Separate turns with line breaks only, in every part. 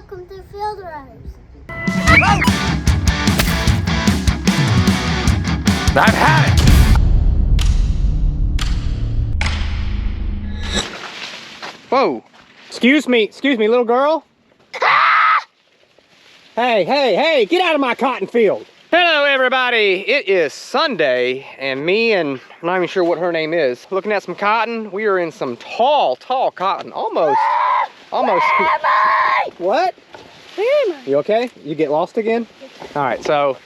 welcome to Field Rose.
I've had it! Whoa! Excuse me, little girl? Hey, get out of my cotton field! Hello everybody, it is Sunday and me and I'm not even sure what her name is, looking at some cotton. We are in some tall cotton, almost. What? You okay? You get lost again? All right, so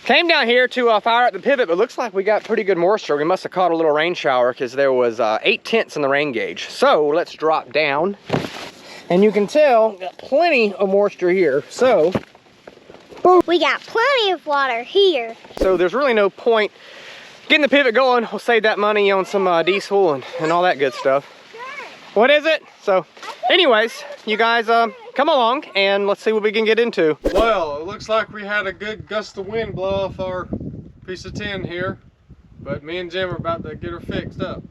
came down here to fire up the pivot, but looks like we got pretty good moisture. We must have caught a little rain shower because there was 8/10 in the rain gauge. So let's drop down. And you can tell, got plenty of moisture here. So, boom.
We got plenty of water here.
So there's really no point getting the pivot going. We'll save that money on some diesel and all that good stuff. What is it? So anyways, you guys come along and let's see what we can get into.
Well, it looks like we had a good gust of wind blow off our piece of tin here, but me and Jim are about to get her fixed up.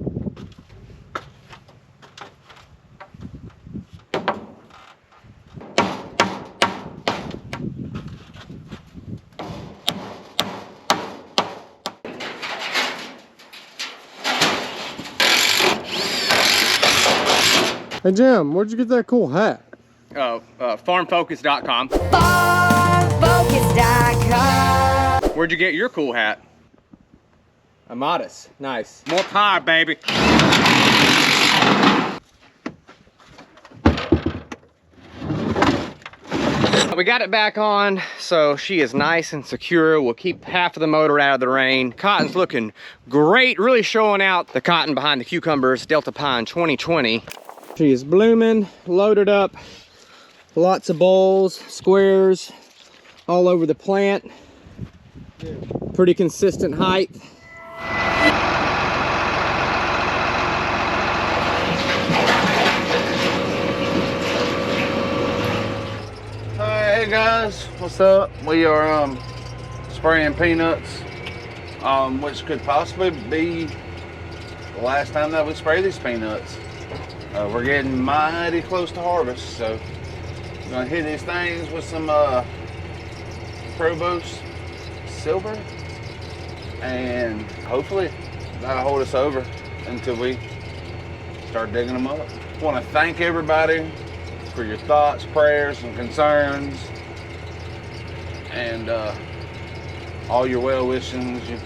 Hey Jim, where'd you get that cool hat?
Farmfocus.com.
Farmfocus.com.
Where'd you get your cool hat? Amatis. Nice. More power, baby. We got it back on, so she is nice and secure. We'll keep half of the motor out of the rain. Cotton's looking great, really showing out the cotton behind the cucumbers, Delta Pine 2020. She is blooming, loaded up, lots of bowls, squares, all over the plant. Pretty consistent height.
Hey guys, what's up? We are spraying peanuts, which could possibly be the last time that we spray these peanuts. We're getting mighty close to harvest, so we're gonna hit these things with some Provost Silver, and hopefully that'll hold us over until we start digging them up. I want to thank everybody for your thoughts, prayers, and concerns, and all your well wishings. You're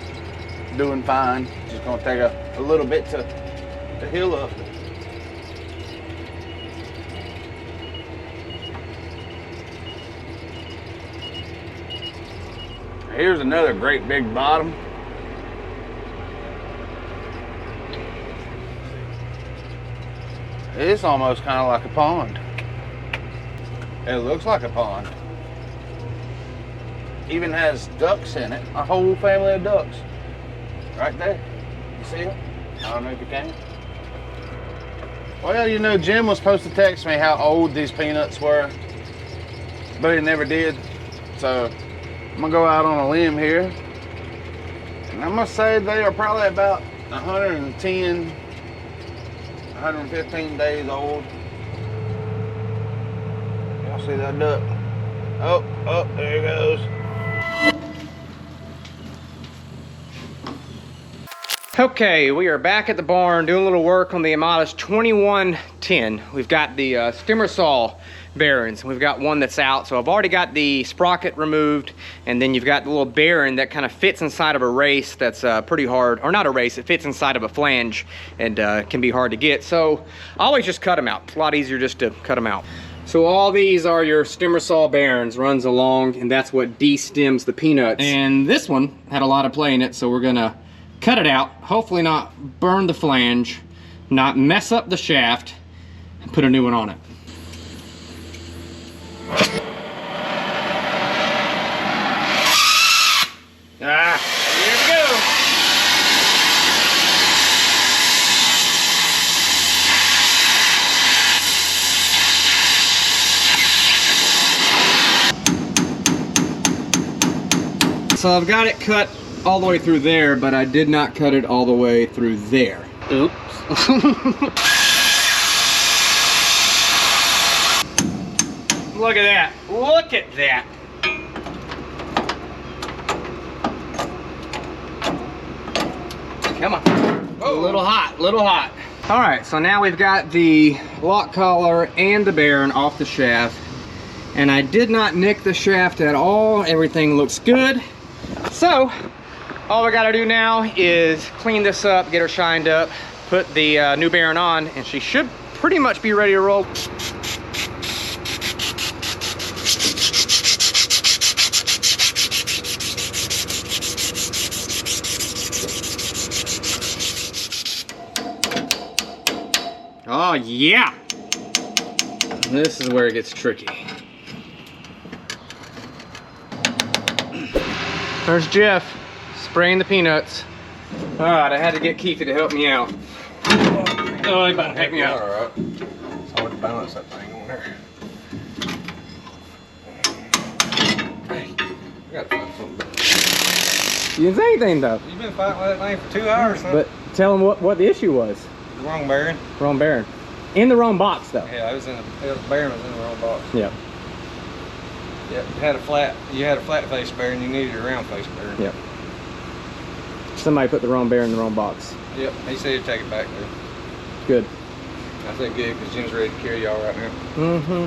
doing fine. Just gonna take a little bit to heal up. Here's another great big bottom. It's almost kind of like a pond. It looks like a pond. Even has ducks in it. A whole family of ducks. Right there. You see them? I don't know if you can. Well, you know, Jim was supposed to text me how old these peanuts were, but he never did. So I'm gonna go out on a limb here, and I'm gonna say they are probably about 110, 115 days old. Y'all see that duck? Oh, there he goes.
Okay, we are back at the barn doing a little work on the Amatis 2110. We've got the stemmer saw bearings. We've got one that's out, so I've already got the sprocket removed, and then you've got the little bearing that kind of fits inside of a race that's pretty hard, or not a race, it fits inside of a flange and can be hard to get. So I always just cut them out. It's a lot easier just to cut them out. So all these are your stemmer saw bearings, runs along, and that's what de-stems the peanuts. And this one had a lot of play in it, so we're gonna cut it out, hopefully not burn the flange, not mess up the shaft, and put a new one on it. Here we go. So I've got it cut all the way through there, but I did not cut it all the way through there. Oops. Look at that. Look at that. Come on. Whoa. A little hot, little hot. All right, so now we've got the lock collar and the bearing off the shaft. And I did not nick the shaft at all. Everything looks good. So, all we gotta do now is clean this up, get her shined up, put the new bearing on, and she should pretty much be ready to roll. Oh yeah! This is where it gets tricky. There's Jeff spraying the peanuts. All right, I had to get Keithy to help me out. Oh, he about to take me out. All right. It's hard to balance that thing on there. Hey, I gotta find something better. You didn't say anything though. You've been fighting with that thing for 2 hours, huh? But tell him what the issue was. The wrong bearing. Wrong bearing. In the wrong box though. Yeah, I was in the bearing was in the wrong box. Yeah. Yep, you had a flat face bearing, you needed a round face bearing. Yep. Somebody put the wrong bearing in the wrong box. Yep, he said he'd take it back there. Good. I think good, because Jim's ready to carry y'all right now. Mm-hmm.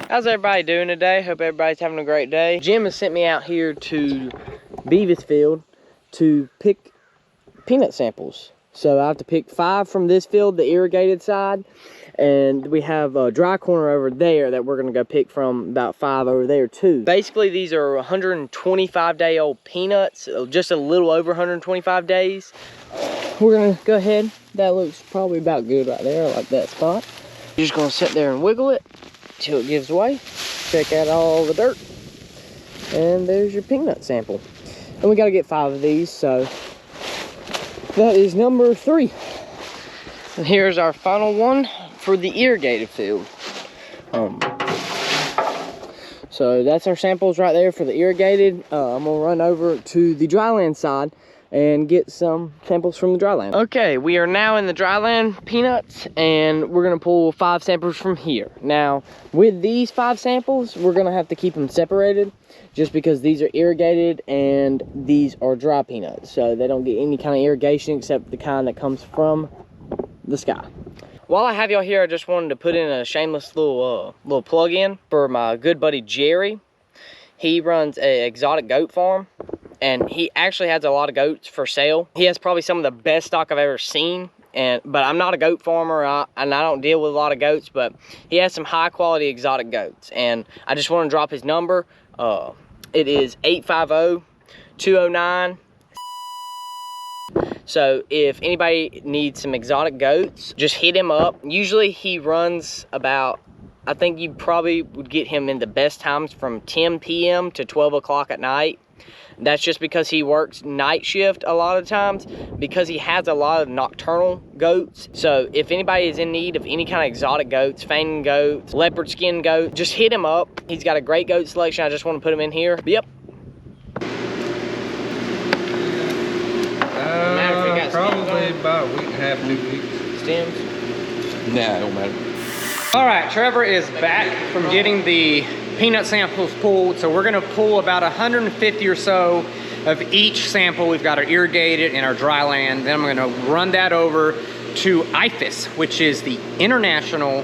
How's everybody doing today? Hope everybody's having a great day. Jim has sent me out here to Beavis Field to pick peanut samples. So I have to pick 5 from this field, the irrigated side, and we have a dry corner over there that we're gonna go pick from, about 5 over there too. Basically, these are 125-day-old peanuts, just a little over 125 days. We're gonna go ahead. That looks probably about good right there. I like that spot. You're just gonna sit there and wiggle it till it gives way. Check out all the dirt. And there's your peanut sample. And we gotta get 5 of these, so that is number 3. And here's our final one for the irrigated field. So that's our samples right there for the irrigated. I'm gonna run over to the dryland side and get some samples from the dryland. Okay, we are now in the dryland peanuts, and we're gonna pull 5 samples from here. Now, with these 5 samples, we're gonna have to keep them separated, just because these are irrigated and these are dry peanuts, so they don't get any kind of irrigation except the kind that comes from the sky. While I have y'all here, I just wanted to put in a shameless little plug-in for my good buddy Jerry. He runs an exotic goat farm, and he actually has a lot of goats for sale. He has probably some of the best stock I've ever seen. But I'm not a goat farmer, and I don't deal with a lot of goats, but he has some high quality exotic goats, and I just want to drop his number. It is 850-209. So if anybody needs some exotic goats, just hit him up. Usually he runs about, I think you probably would get him in the best times from 10 p.m. to 12 o'clock at night. That's just because he works night shift a lot of times, because he has a lot of nocturnal goats. So if anybody is in need of any kind of exotic goats, fainting goats, leopard skin goats, just hit him up. He's got a great goat selection. I just want to put him in here. But yep.
Probably about a week and a half, 2 weeks.
Stems?
Nah, it don't matter.
All right, Trevor is back from getting the peanut samples pulled. So we're gonna pull about 150 or so of each sample. We've got our irrigated and our dry land. Then I'm gonna run that over to IFAS, which is the International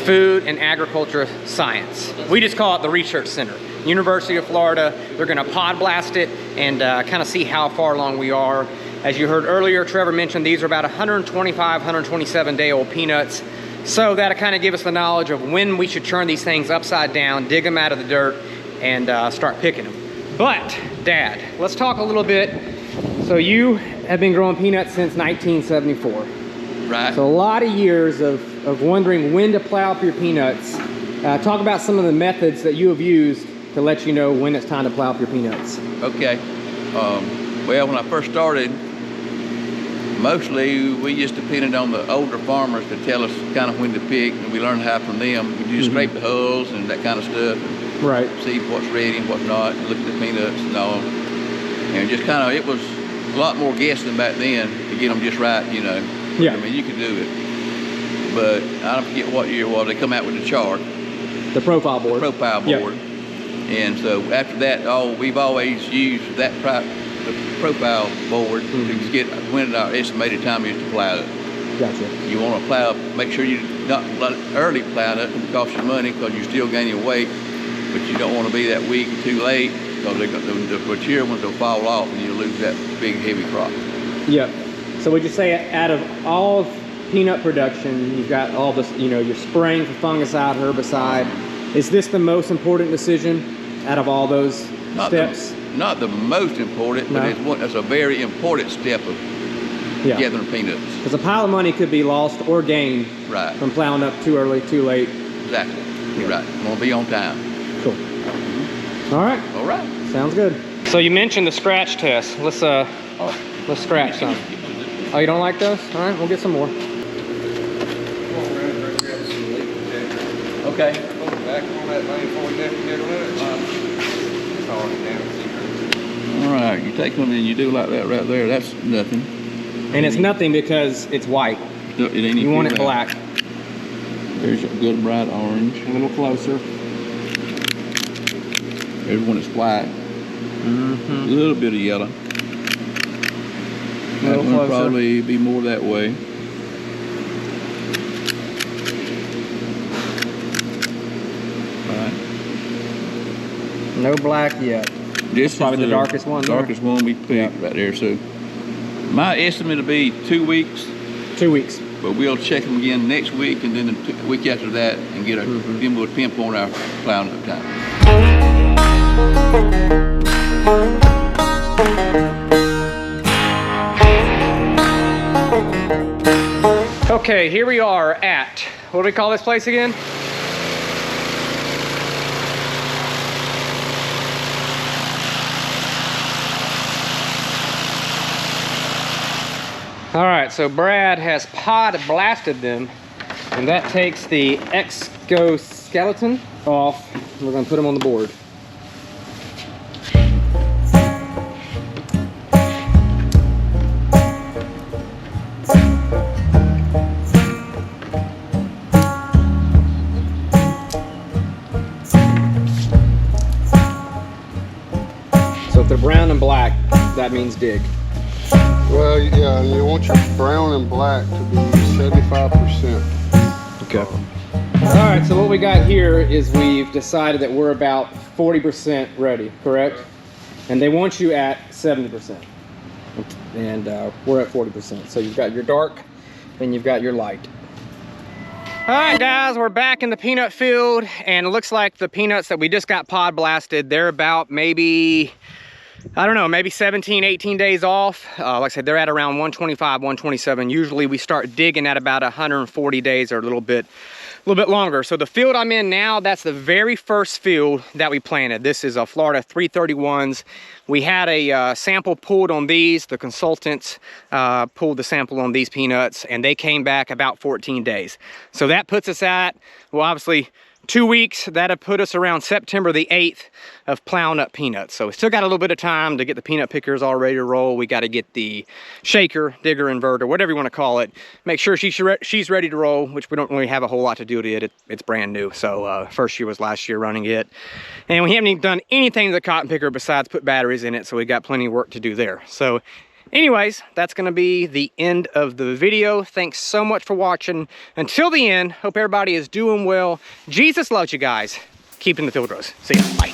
Food and Agriculture Science. We just call it the Research Center. University of Florida. They're gonna pod blast it and kind of see how far along we are. As you heard earlier, Trevor mentioned these are about 125, 127-day-old peanuts. So that'll kind of give us the knowledge of when we should turn these things upside down, dig them out of the dirt, and start picking them. But, Dad, let's talk a little bit. So you have been growing peanuts since 1974.
Right.
So a lot of years of wondering when to plow up your peanuts. Talk about some of the methods that you have used to let you know when it's time to plow up your peanuts.
Okay. Well, when I first started, mostly we just depended on the older farmers to tell us kind of when to pick, and we learned how from them. We just scrape the hulls and that kind of stuff. And
right.
See what's ready and what's not, and look at the peanuts and all. And just kind of, it was a lot more guessing back then to get them just right, you know.
Yeah.
I mean, you can do it. But I don't forget what year it was. They come out with the chart.
The profile board.
The profile board.
Yep.
And so after that, we've always used the profile board to get when our estimated time is to plow it.
Gotcha.
You want to plow, make sure you not let it early plow it, it costs you money because you're still gaining weight, but you don't want to be that weak or too late because the mature ones will fall off and you'll lose that big heavy crop.
Yep. So would you say out of all peanut production, you've got all this, you know, you're spraying for fungicide, herbicide. Is this the most important decision out of all those steps?
Not the most important, but it's a very important step of gathering peanuts.
Because a pile of money could be lost or gained from plowing up too early, too late.
Exactly. You're right. You want to be on time.
Cool. All right.
All right.
Sounds good. So you mentioned the scratch test. Let's scratch some. Oh, you don't like those? All right, we'll get some more.
Okay. All right, you take them and you do like that right there. That's nothing.
And it's nothing because it's white.
It ain't
you want it black.
There's a good bright orange.
A little closer.
There's one that's white. A little bit of yellow. That one will probably be more that way.
No black yet.
This is
probably the darkest one.
Darkest one we picked right there. So my estimate will be 2 weeks.
2 weeks.
But we'll check them again next week, and then the week after that, and get then we'll pinpoint our plowing up time.
Okay, here we are at, what do we call this place again? All right, so Brad has pod blasted them, and that takes the exoskeleton off. We're gonna put them on the board. So if they're brown and black, that means dig.
Well, yeah, and you want your brown and black to be 75%.
Okay. All right, so what we got here is we've decided that we're about 40% ready, correct? And they want you at 70%. And we're at 40%. So you've got your dark, and you've got your light. All right, guys, we're back in the peanut field, and it looks like the peanuts that we just got pod blasted, they're about maybe, I don't know, maybe 17, 18 days off. Like I said, they're at around 125, 127. Usually we start digging at about 140 days or a little bit longer. So the field I'm in now, that's the very first field that we planted. This is a Florida 331s. We had a sample pulled on these. The consultants pulled the sample on these peanuts, and they came back about 14 days. So that puts us at, well, obviously, 2 weeks. That'd put us around September the 8th of plowing up peanuts. So we still got a little bit of time to get the peanut pickers all ready to roll. We got to get the shaker, digger, inverter, whatever you want to call it. Make sure she's ready to roll, which we don't really have a whole lot to do with it. It's brand new. So first year was last year running it. And we haven't even done anything to the cotton picker besides put batteries in it. So we got plenty of work to do there. So anyways, that's going to be the end of the video. Thanks so much for watching. Until the end, hope everybody is doing well. Jesus loves you guys. Keep in the field rows. See ya. Bye.